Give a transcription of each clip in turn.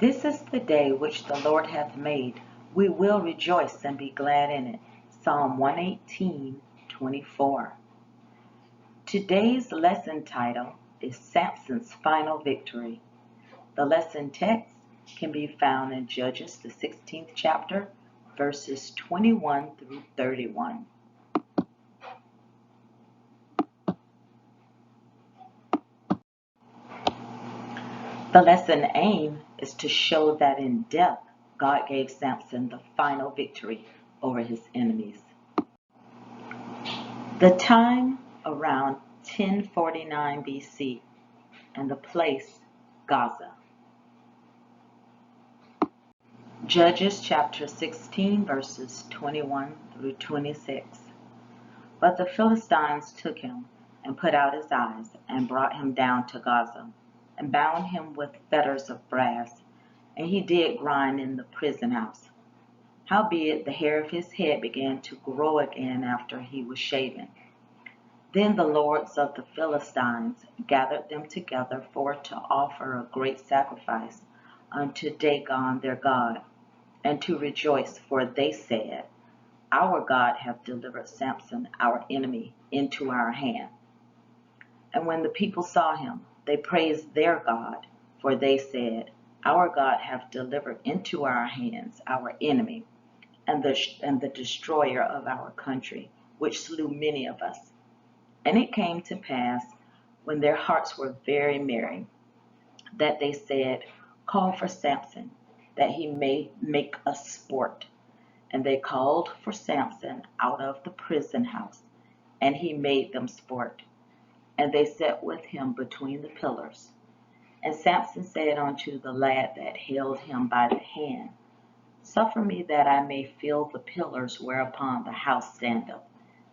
This is the day which the Lord hath made. We will rejoice and be glad in it. Psalm 118:24. Today's lesson title is Samson's Final Victory. The lesson text can be found in Judges, the 16th chapter, verses 21 through 31. The lesson aim is to show that in death, God gave Samson the final victory over his enemies. The time around 1049 BC and the place Gaza. Judges chapter 16 verses 21 through 26. But the Philistines took him and put out his eyes and brought him down to Gaza and bound him with fetters of brass, and he did grind in the prison house. Howbeit the hair of his head began to grow again after he was shaven. Then the lords of the Philistines gathered them together for to offer a great sacrifice unto Dagon their god, and to rejoice, for they said, Our God hath delivered Samson our enemy into our hand. And when the people saw him, they praised their God, for they said, Our God hath delivered into our hands our enemy, and the destroyer of our country, which slew many of us. And it came to pass, when their hearts were very merry, that they said, Call for Samson, that he may make us sport. And they called for Samson out of the prison house, and he made them sport. And they sat with him between the pillars. And Samson said unto the lad that held him by the hand, Suffer me that I may feel the pillars whereupon the house standeth,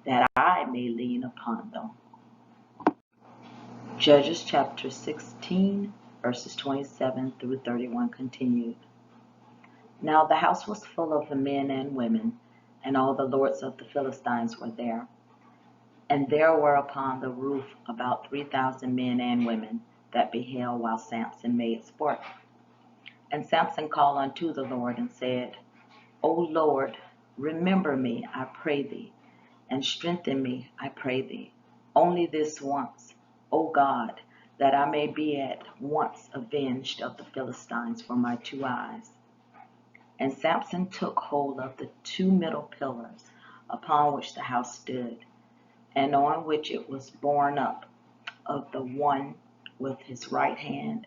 that I may lean upon them. Judges chapter 16, verses 27 through 31 continued. Now the house was full of the men and women, and all the lords of the Philistines were there. And there were upon the roof about 3,000 men and women that beheld while Samson made sport. And Samson called unto the Lord and said, O Lord, remember me, I pray thee, and strengthen me, I pray thee, only this once, O God, that I may be at once avenged of the Philistines for my 2 eyes. And Samson took hold of the 2 middle pillars upon which the house stood, and on which it was borne up, of the one with his right hand,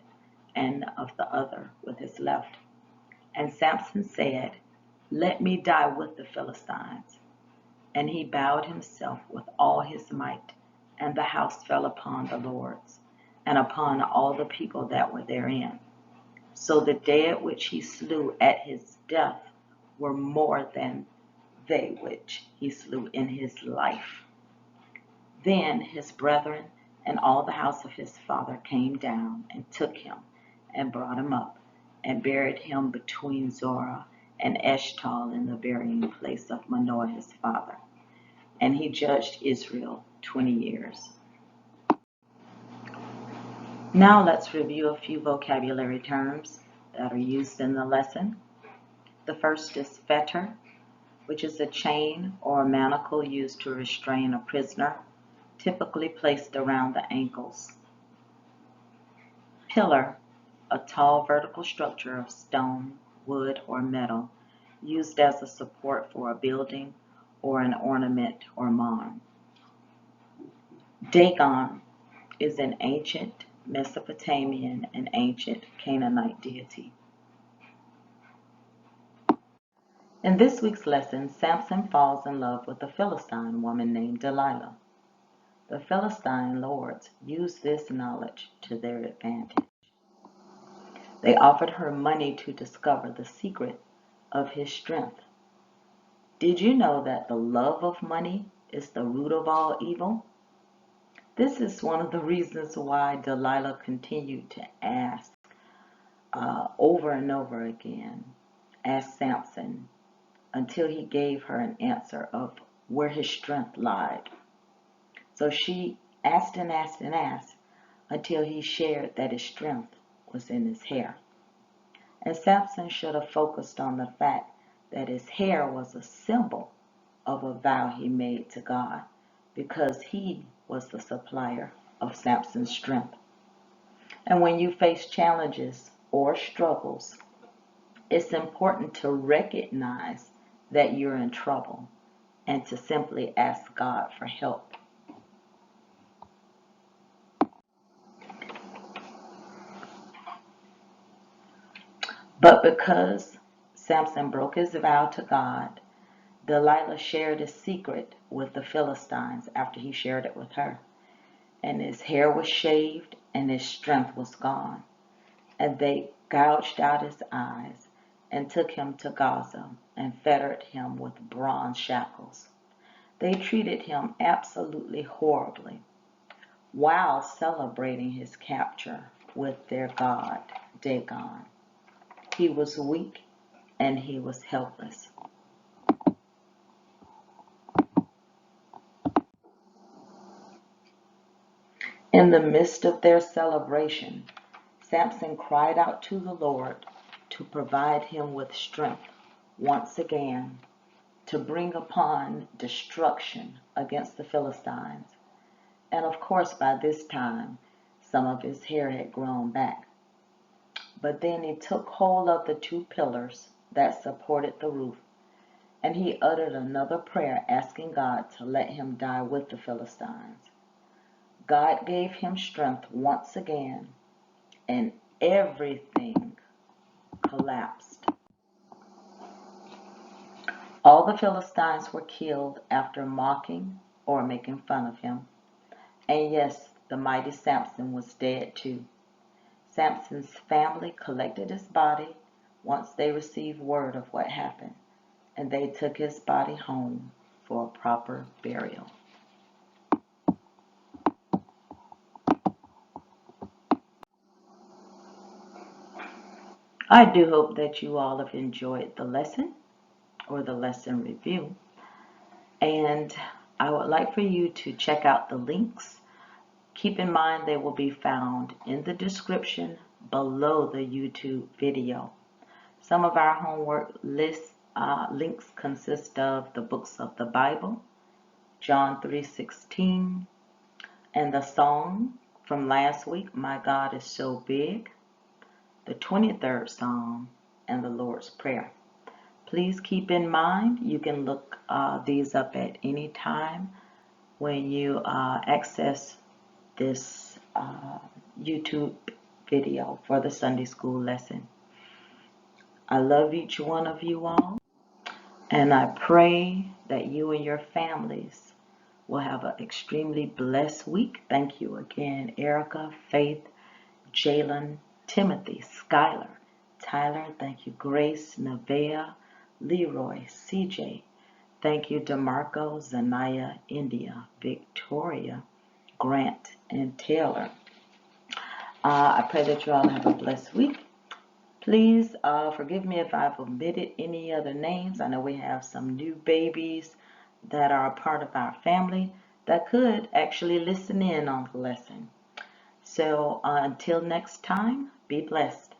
and of the other with his left. And Samson said, Let me die with the Philistines. And he bowed himself with all his might, and the house fell upon the lords, and upon all the people that were therein. So the dead which he slew at his death were more than they which he slew in his life. Then his brethren and all the house of his father came down and took him and brought him up and buried him between Zorah and Eshtaol in the burying place of Manoah his father. And he judged Israel 20 years. Now let's review a few vocabulary terms that are used in the lesson. The first is fetter, which is a chain or a manacle used to restrain a prisoner, typically placed around the ankles. Pillar, a tall vertical structure of stone, wood, or metal, used as a support for a building or an ornament or mound. Dagon is an ancient Mesopotamian and ancient Canaanite deity. In this week's lesson, Samson falls in love with a Philistine woman named Delilah. The Philistine lords used this knowledge to their advantage. They offered her money to discover the secret of his strength. Did you know that the love of money is the root of all evil? This is one of the reasons why Delilah continued to ask over and over again, ask Samson, until he gave her an answer of where his strength lied. So she asked and asked and asked until he shared that his strength was in his hair. And Samson should have focused on the fact that his hair was a symbol of a vow he made to God, because he was the supplier of Samson's strength. And when you face challenges or struggles, it's important to recognize that you're in trouble and to simply ask God for help. But because Samson broke his vow to God, Delilah shared his secret with the Philistines after he shared it with her. And his hair was shaved and his strength was gone. And they gouged out his eyes and took him to Gaza and fettered him with bronze shackles. They treated him absolutely horribly while celebrating his capture with their god, Dagon. He was weak and he was helpless. In the midst of their celebration, Samson cried out to the Lord to provide him with strength once again to bring upon destruction against the Philistines. And of course, by this time, some of his hair had grown back. But then he took hold of the two pillars that supported the roof, and he uttered another prayer asking God to let him die with the Philistines. God gave him strength once again, and everything collapsed. All the Philistines were killed after mocking or making fun of him. And yes, the mighty Samson was dead too. Samson's family collected his body once they received word of what happened, and they took his body home for a proper burial. I do hope that you all have enjoyed the lesson or the lesson review. And I would like for you to check out the links. Keep in mind they will be found in the description below the YouTube video. Some of our homework links consist of the books of the Bible, John 3:16, and the song from last week, My God is So Big, the 23rd Psalm, and the Lord's Prayer. Please keep in mind you can look these up at any time when you access this YouTube video for the Sunday school lesson. I love each one of you all, and I pray that you and your families will have an extremely blessed week. Thank you again, Erica, Faith, Jalen, Timothy, Skylar, Tyler. Thank you, Grace, Nevaeh, Leroy, CJ. Thank you, DeMarco, Zanaya, India, Victoria, Grant, and Taylor. I pray that you all have a blessed week. Please forgive me if I've omitted any other names. I know we have some new babies that are a part of our family that could actually listen in on the lesson. So until next time, be blessed.